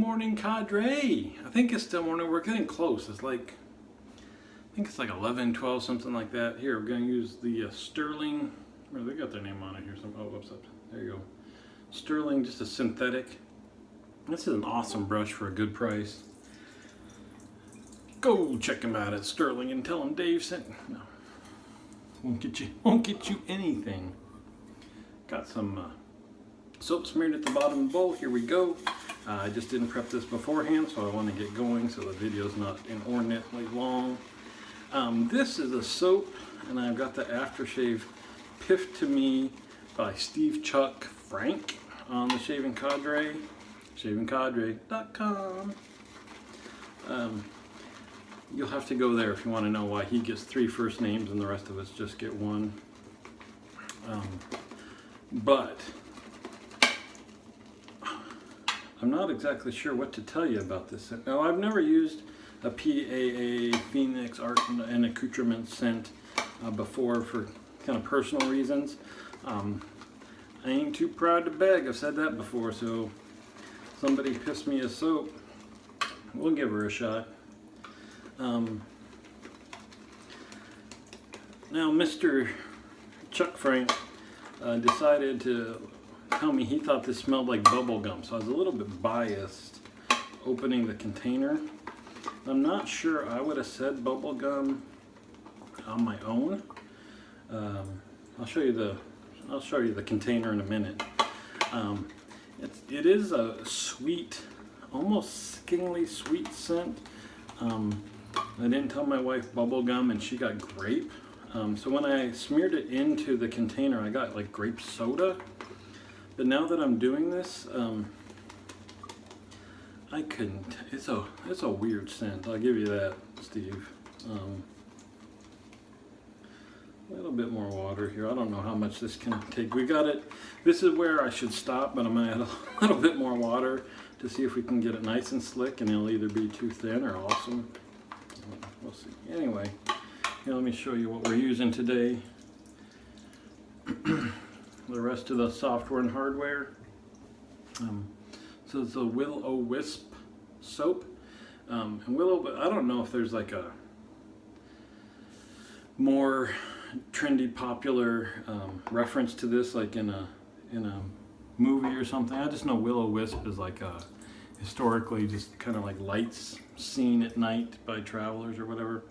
morning, cadre. I think it's still morning. We're getting close. It's like, I think it's like 11, 12, something like that. Here, we're going to use the Sterling. They got their name on it here. Oh, whoops, there you go. Sterling, just a synthetic. This is an awesome brush for a good price. Go check them out at Sterling and tell them Dave sent. No, won't get you anything. Got some soap smeared at the bottom of the bowl. Here we go. I just didn't prep this beforehand, so I want to get going so the video's not inordinately long. This is a soap, and I've got the aftershave Piff to Me by Steve Chuck Frank on the Shaving Cadre, shavingcadre.com. You'll have to go there if you want to know why he gets 3 first names and the rest of us just get 1. But I'm not exactly sure what to tell you about this scent. Now, I've never used a PAA Phoenix Art and Accoutrement scent before for kind of personal reasons. I ain't too proud to beg. I've said that before, so somebody pissed me a soap, we'll give her a shot. Now, Mr. Chuck Frank decided to tell me he thought this smelled like bubble gum, so I was a little bit biased opening the container. I'm not sure I would have said bubble gum on my own. I'll show you the container in a minute. It is a sweet, almost stingingly sweet scent. I didn't tell my wife bubble gum, and she got grape. So when I smeared it into the container, I got like grape soda. But now that I'm doing this, I couldn't. It's a weird scent. I'll give you that, Steve. A little bit more water here. I don't know how much this can take. We got it. This is where I should stop, but I'm gonna add a little bit more water to see if we can get it nice and slick, and it'll either be too thin or awesome. We'll see. Anyway, here, let me show you what we're using today. The rest of the software and hardware. So it's a Will-O Wisp soap. And Will-O, but I don't know if there's like a more trendy, popular reference to this, like in a movie or something. I just know Will-O Wisp is like a historically just kind of like lights seen at night by travelers or whatever.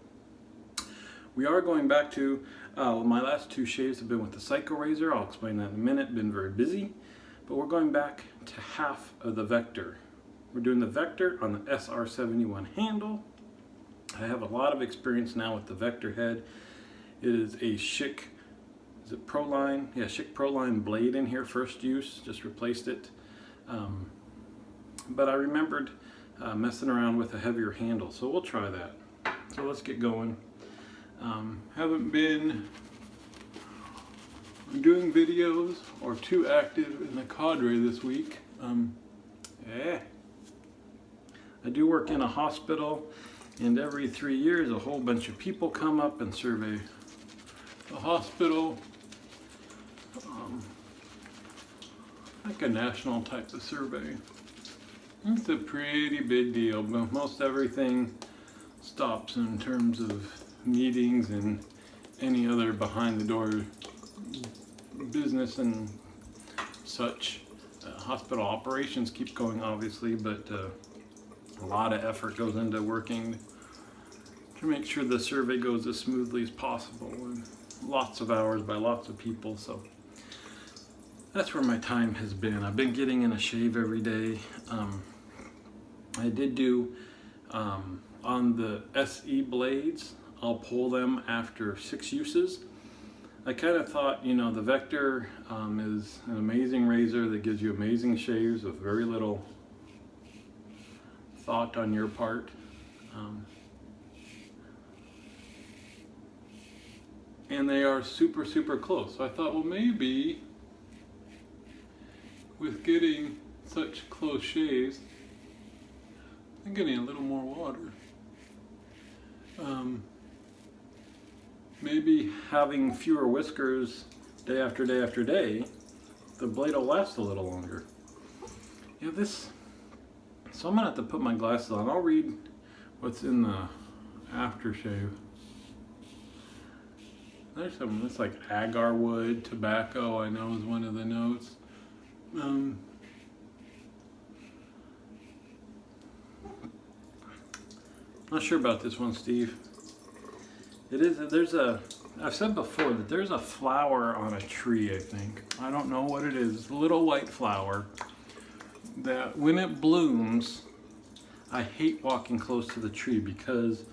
We are going back to my last 2 shaves have been with the Psycho Razor. I'll explain that in a minute. Been very busy, but we're going back to half of the Vector. We're doing the Vector on the SR71 handle. I have a lot of experience now with the Vector head. It is a Schick, is it Proline? Yeah, Schick Proline blade in here, first use, just replaced it. But I remembered messing around with a heavier handle, so we'll try that. So let's get going. Haven't been doing videos or too active in the cadre this week. I do work in a hospital, and every 3 years a whole bunch of people come up and survey the hospital, like a national type of survey. It's a pretty big deal, but most everything stops in terms of meetings and any other behind the door business and such. Hospital operations keep going, obviously, but a lot of effort goes into working to make sure the survey goes as smoothly as possible, and lots of hours by lots of people. So that's where my time has been. I've been getting in a shave every day. I did do on the SE blades, I'll pull them after 6 uses. I kind of thought, you know, the Vector is an amazing razor that gives you amazing shaves with very little thought on your part. And they are super, super close. So I thought, well, maybe with getting such close shaves, I'm getting a little more water. Maybe having fewer whiskers day after day after day, the blade will last a little longer. Yeah, this So I'm gonna have to put my glasses on. I'll read what's in the aftershave. There's some, it's like agar wood, tobacco, I know is one of the notes. Not sure about this one, Steve. I've said before that there's a flower on a tree, I think. I don't know what it is. A little white flower that when it blooms, I hate walking close to the tree because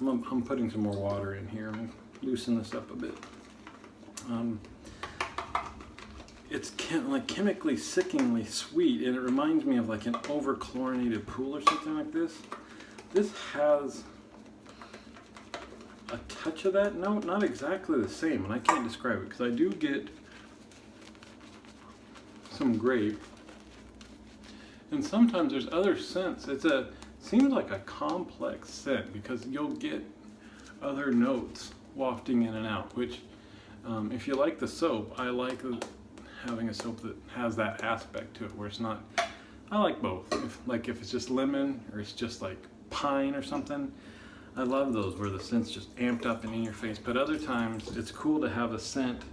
I'm putting some more water in here. I'll loosen this up a bit. It's like chemically sickeningly sweet, and it reminds me of like an over-chlorinated pool or something like this. This has a touch of that. No, not exactly the same, and I can't describe it because I do get some grape, and sometimes there's other scents. Seems like a complex scent because you'll get other notes wafting in and out, which if you like the soap, I like having a soap that has that aspect to it where it's not, I like both. If it's just lemon or it's just like pine or something, I love those where the scent's just amped up and in your face. But other times it's cool to have a scent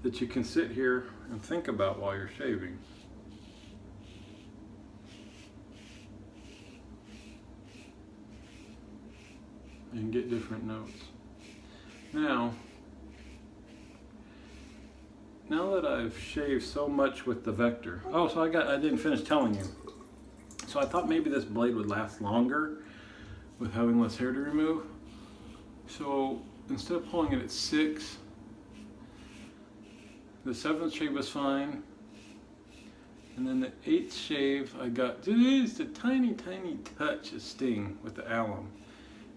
that you can sit here and think about while you're shaving. And get different notes. Now that I've shaved so much with the Vector, so I didn't finish telling you. So I thought maybe this blade would last longer with having less hair to remove. So instead of pulling it at 6, the 7th shave was fine. And then the 8th shave, I got just a tiny touch of sting with the alum.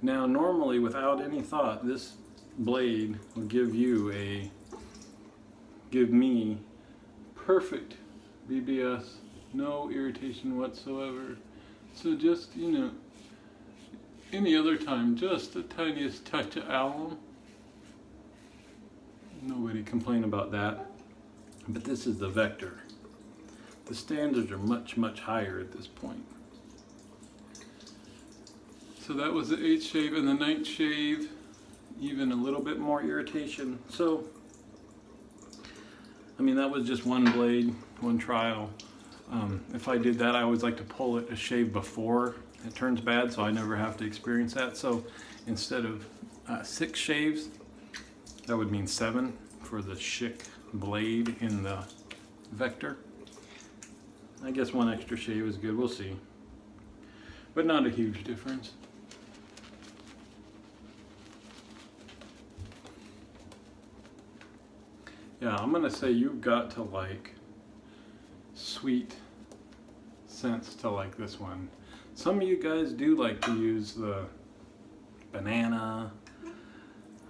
Now normally without any thought, this blade will give me perfect BBS, no irritation whatsoever. So just, any other time, just the tiniest touch of alum. Nobody complain about that. But this is the Vector. The standards are much higher at this point. So that was the 8th shave, and the 9th shave, even a little bit more irritation. So, I mean, that was just one blade, one trial. If I did that, I always like to pull it a shave before it turns bad, so I never have to experience that. So instead of 6 shaves, that would mean 7 for the Schick blade in the Vector. I guess one extra shave is good, we'll see. But not a huge difference. Yeah, I'm gonna say you've got to like sweet scents to like this one. Some of you guys do like to use the banana.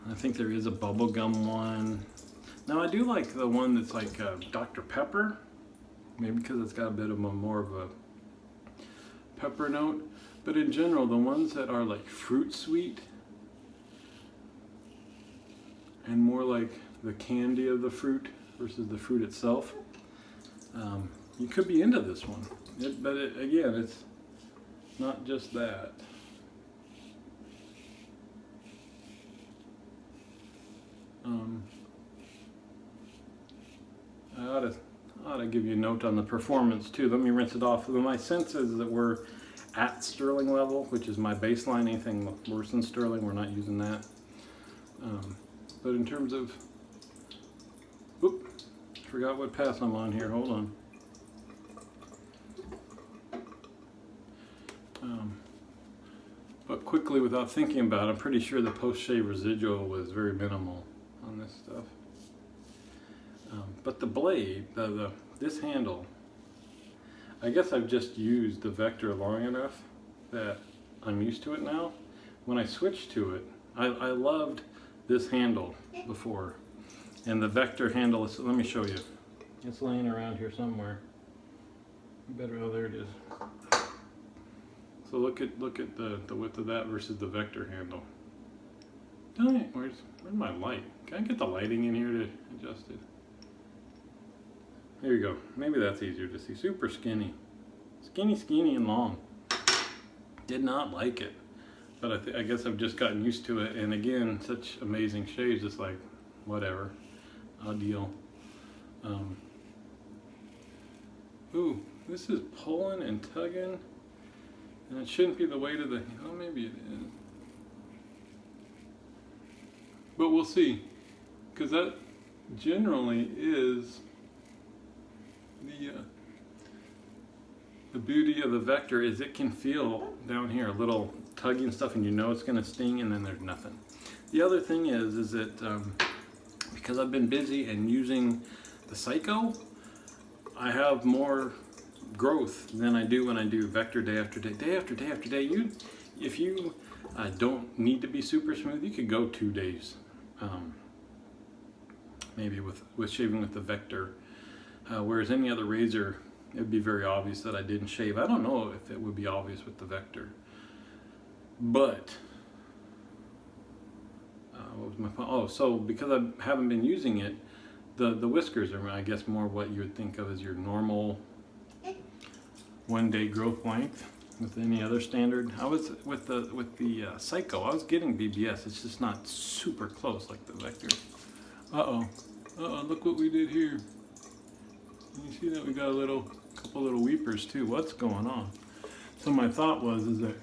I think there is a bubblegum one. Now I do like the one that's like Dr. Pepper. Maybe because it's got a bit of more of a pepper note. But in general, the ones that are like fruit sweet and more like the candy of the fruit versus the fruit itself, you could be into this one. Again, it's not just that. I ought to give you a note on the performance too. Let me rinse it off. My sense is that we're at sterling level, which is my baseline. Anything worse than sterling, we're not using that. But in terms of, forgot what pass I'm on here. Hold on. But quickly, without thinking about it, I'm pretty sure the post-shave residual was very minimal on this stuff. But the blade, this handle, I guess I've just used the Vector long enough that I'm used to it now. When I switched to it, I loved this handle before. And the Vector handle is, let me show you. It's laying around here somewhere. Oh, there it is. So look at the width of that versus the Vector handle. Where's my light? Can I get the lighting in here to adjust it? There you go. Maybe that's easier to see. Super skinny. Skinny and long. Did not like it, but I guess I've just gotten used to it. And again, such amazing shaves, it's like, whatever, I'll deal. Ooh, this is pulling and tugging, and it shouldn't be the weight of the, oh, maybe it is. But we'll see, because that generally is the beauty of the Vector, is it can feel down here a little tugging stuff, and you know it's going to sting, and then there's nothing. The other thing is that because I've been busy and using the Psycho, I have more growth than I do when I do Vector day after day, day after day after day. If you don't need to be super smooth, you could go 2 days, maybe with shaving with the Vector. Whereas any other razor, it would be very obvious that I didn't shave. I don't know if it would be obvious with the Vector, but what was my point? Oh, so because I haven't been using it, the whiskers are, I guess, more what you would think of as your normal 1 day growth length with any other standard. I was with the Psycho, I was getting BBS. It's just not super close like the Vector. Look what we did here. You see that we got a couple little weepers too. What's going on? So my thought is that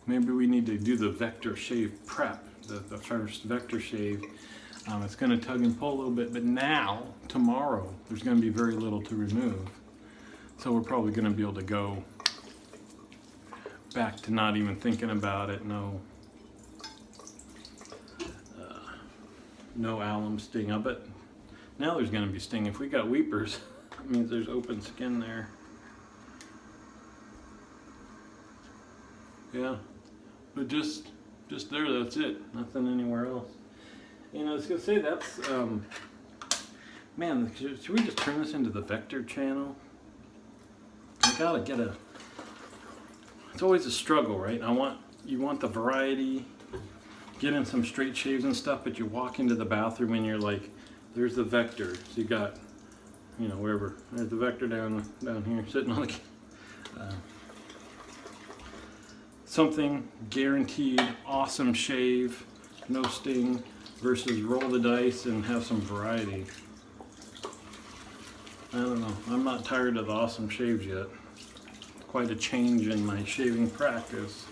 maybe we need to do the Vector shave prep, the first Vector shave. It's going to tug and pull a little bit, but tomorrow, there's going to be very little to remove. So we're probably going to be able to go back to not even thinking about it. No alum sting. I bet now there's going to be sting. If we got weepers, that means there's open skin there. Yeah, but just there, that's it. Nothing anywhere else. You know, I was going to say, that's, man, should we just turn this into the Vector channel? I gotta get it's always a struggle, right? You want the variety, getting some straight shaves and stuff, but you walk into the bathroom and you're like, there's the Vector. So you got, you know, wherever, there's the Vector down here, sitting on the, something guaranteed, awesome shave, no sting, versus roll the dice and have some variety. I don't know. I'm not tired of the awesome shaves yet. Quite a change in my shaving practice.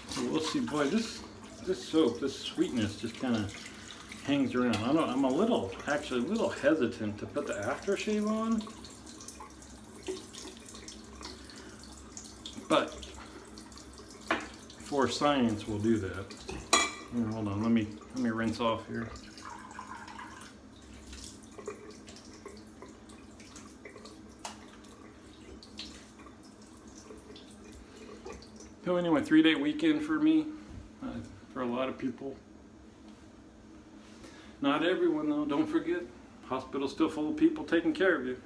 So we'll see. Boy, this soap, this sweetness just kind of hangs around. I'm actually a little hesitant to put the aftershave on. But for science, we'll do that. Here, hold on, let me rinse off here. So anyway, 3-day weekend for me, for a lot of people. Not everyone though, don't forget, hospital's still full of people taking care of you.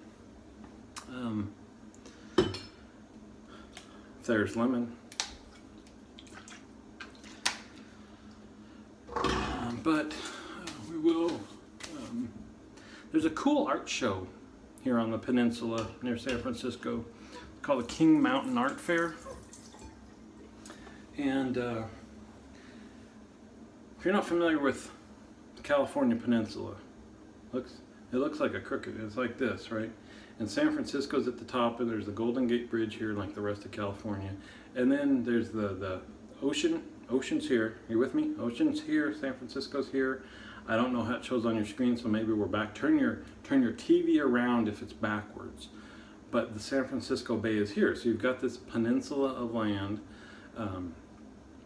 There's lemon. But we will, there's a cool art show here on the peninsula near San Francisco called the King Mountain Art Fair. And if you're not familiar with the California Peninsula, it looks like a crooked, it's like this, right? And San Francisco's at the top, and there's the Golden Gate Bridge here, like the rest of California. And then there's the ocean. Ocean's here. You with me? Ocean's here. San Francisco's here. I don't know how it shows on your screen, so maybe we're back. Turn your TV around if it's backwards. But the San Francisco Bay is here, so you've got this peninsula of land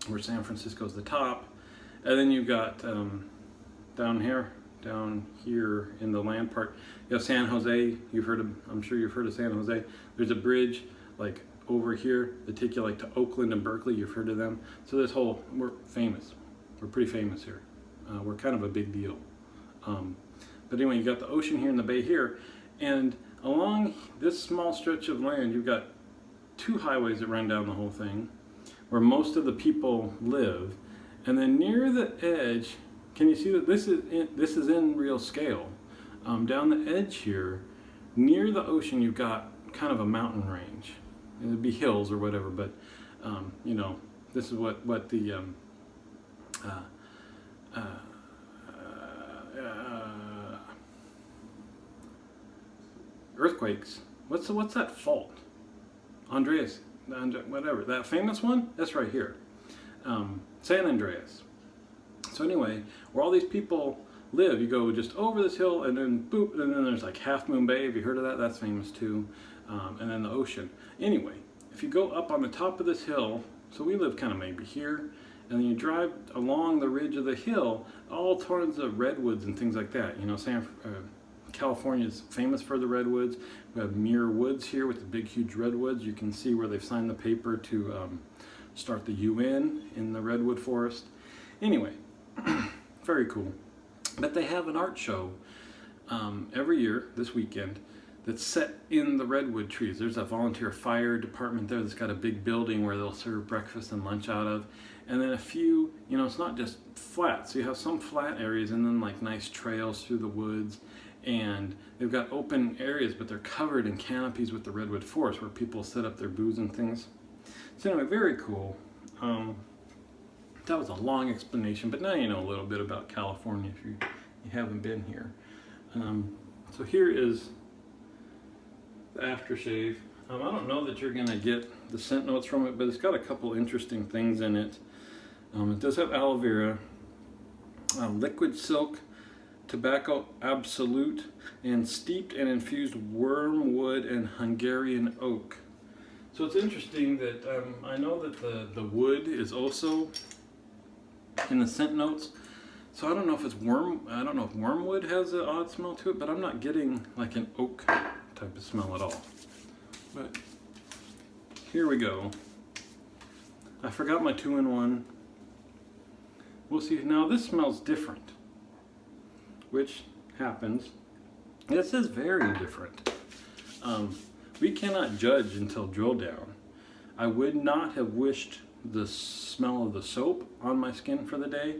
where San Francisco's the top, and then you've got down here in the land part, you have San Jose. I'm sure you've heard of San Jose. There's a bridge like over here that take you like to Oakland and Berkeley. You've heard of them. So we're famous. We're pretty famous here. We're kind of a big deal. But anyway, you got the ocean here and the bay here, and along this small stretch of land, you've got 2 highways that run down the whole thing, where most of the people live. And then near the edge, can you see that this is in real scale? Down the edge here, near the ocean, you've got kind of a mountain range. It'd be hills or whatever, but you know, this is what the earthquakes. What's that fault? Whatever, that famous one? That's right here. San Andreas. So anyway, where all these people live, you go just over this hill and then boop, and then there's like Half Moon Bay. Have you heard of that? That's famous too. And then the ocean. Anyway, if you go up on the top of this hill, so we live kind of maybe here, and then you drive along the ridge of the hill, all tons of redwoods and things like that. You know, California is famous for the redwoods. We have Muir Woods here with the big, huge redwoods. You can see where they've signed the paper to start the UN in the redwood forest. Anyway, very cool. But they have an art show every year this weekend that's set in the redwood trees. There's a volunteer fire department there that's got a big building where they'll serve breakfast and lunch out of. And then a few, you know, it's not just flat. So you have some flat areas and then like nice trails through the woods. And they've got open areas, but they're covered in canopies with the redwood forest where people set up their booths and things. So anyway, very cool. That was a long explanation, but now you know a little bit about California if you haven't been here. So here is the aftershave. I don't know that you're gonna get the scent notes from it, but it's got a couple interesting things in it. It does have aloe vera, liquid silk, tobacco absolute, and steeped and infused wormwood and Hungarian oak. So it's interesting that I know that the wood is also in the scent notes. So I don't know if it's I don't know if wormwood has an odd smell to it, but I'm not getting like an oak type of smell at all. But here we go. I forgot my 2-in-1. We'll see. Now this smells different, which happens. This is very different. We cannot judge until drill down. I would not have wished the smell of the soap on my skin for the day,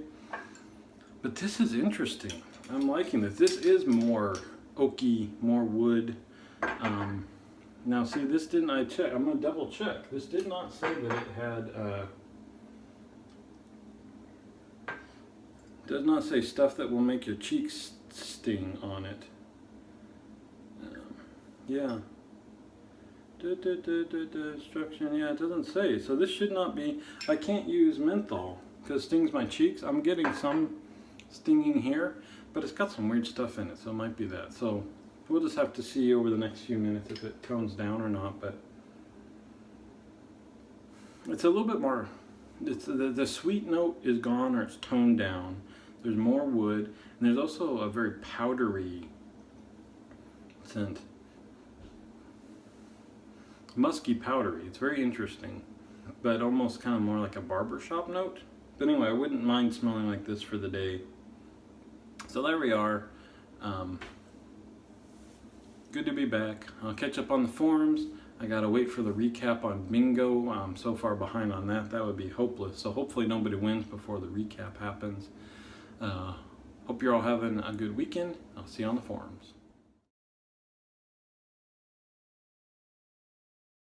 but this is interesting. I'm liking this. This is more oaky, more wood. Now see, this didn't, I'm gonna double check. This did not say that it had, does not say stuff that will make your cheeks sting on it. Yeah. Instruction, yeah, it doesn't say. So this should not be, I can't use menthol because it stings my cheeks. I'm getting some stinging here, but it's got some weird stuff in it, so it might be that. So we'll just have to see over the next few minutes if it tones down or not, but it's a little bit more, it's, the sweet note is gone or it's toned down. There's more wood, and there's also a very powdery scent. Musky powdery. It's very interesting, but almost kind of more like a barbershop note. But anyway, I wouldn't mind smelling like this for the day. So there we are. Good to be back. I'll catch up on the forums. I gotta wait for the recap on bingo. I'm so far behind on that. That would be hopeless. So hopefully nobody wins before the recap happens. Hope you're all having a good weekend. I'll see you on the forums.